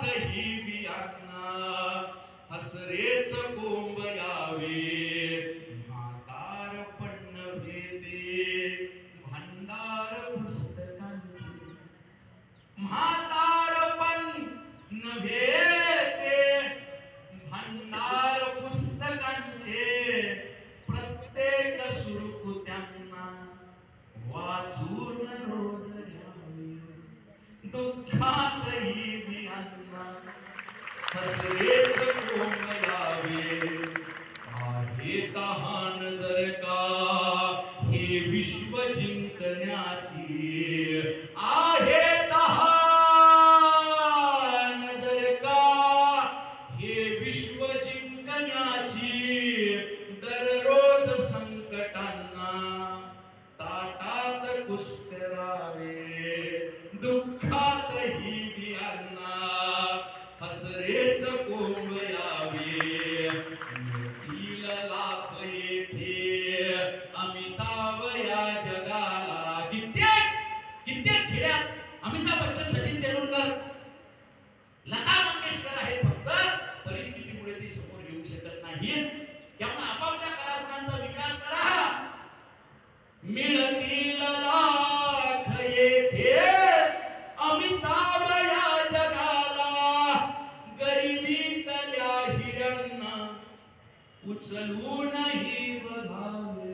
दुःखातही बियांना हसरेच कोंब यावे म्हातारपण नव्हे ते भांडार पुस्तकांचे म्हातारपण नव्हे ते भांडार पुस्तकांचे प्रत्येक सुरकुत्यांना वाचून रोज घ्यावे दुःखातही बियांना हसरेच कोंब यावे आहे तहान जर का हे विश्व जिंकण्याची आहे तहान जर का हे विश्व जिंकण्याची दररोज संकटांना ताटात कुस्करावे दुःखातही बियांना हसरेच कोंब यावे येतील लाख येथे अमिताभ या जगाला कित्येक खेळात अमिताभ बच्चन सचिन तेंडुलकर लता मंगेशकर आहे फक्त परिस्थितीमुळे ती समोर येऊ शकत नाही त्यामुळे आपापल्या कलागुणांचा विकास करा मिळतील लाख येथे अमिताभ या जगाला गरिबीतल्या हिऱ्यांना उचलूनही बघावे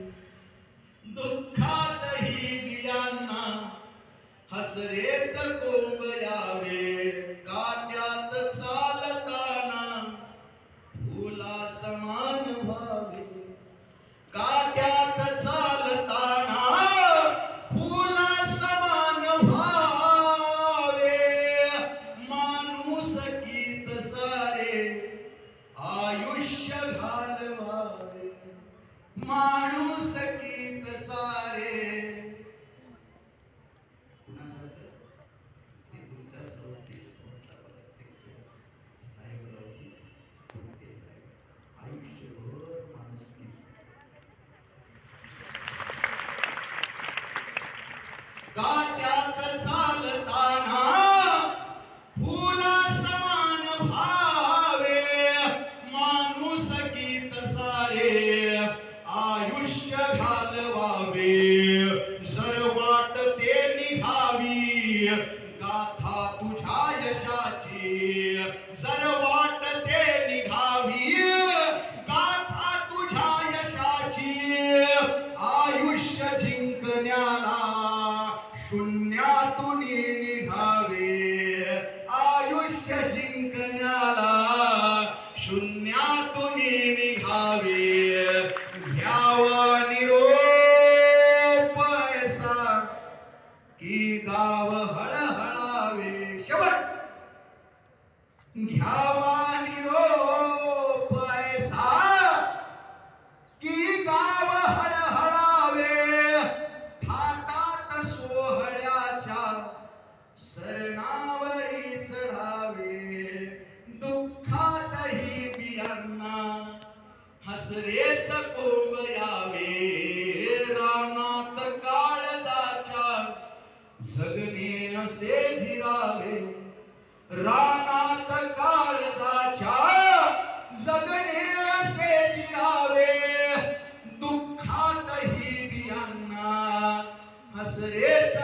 दुःखातही बियांना हसरेच कोंब यावे काट्यात चालताना फुला समान व्हावे काट्यात चालताना फुला समान व्हावे माणूस गीत सारे आयुष्य घालवावे माणूस गीत सारे कुणासारखं ते तुमच्या संस्थापक अध्यक्ष साहेबराव कोणते साहेब आयुष्यभर माणूस काट्यात चालताना फुला समान भावे माणूस गीत सारे आयुष्य घालवावे जर वाट ते निघावी गाथा तुझ्या यशाची जर वाट ते निघावी गाथा तुझ्या यशाची आयुष्य जिंकण्याला शून्यातून निघावे आयुष्य जिंकण्याला शून्यातून निघावे घ्यावा निरोप ऐसा की गाव हळहळावे शेवट घ्यावा निरोप ऐसा की गाव हळहळावे थाटात सोहळ्याच्या सरणावरी चढावे दुःखातही बियांना हसरेच कोंब यावे रानात काळजाच्या जगणे असे झिरावे रानात काळजाच्या जगणे असे झिरावे दुःखातही बियांना हसरेच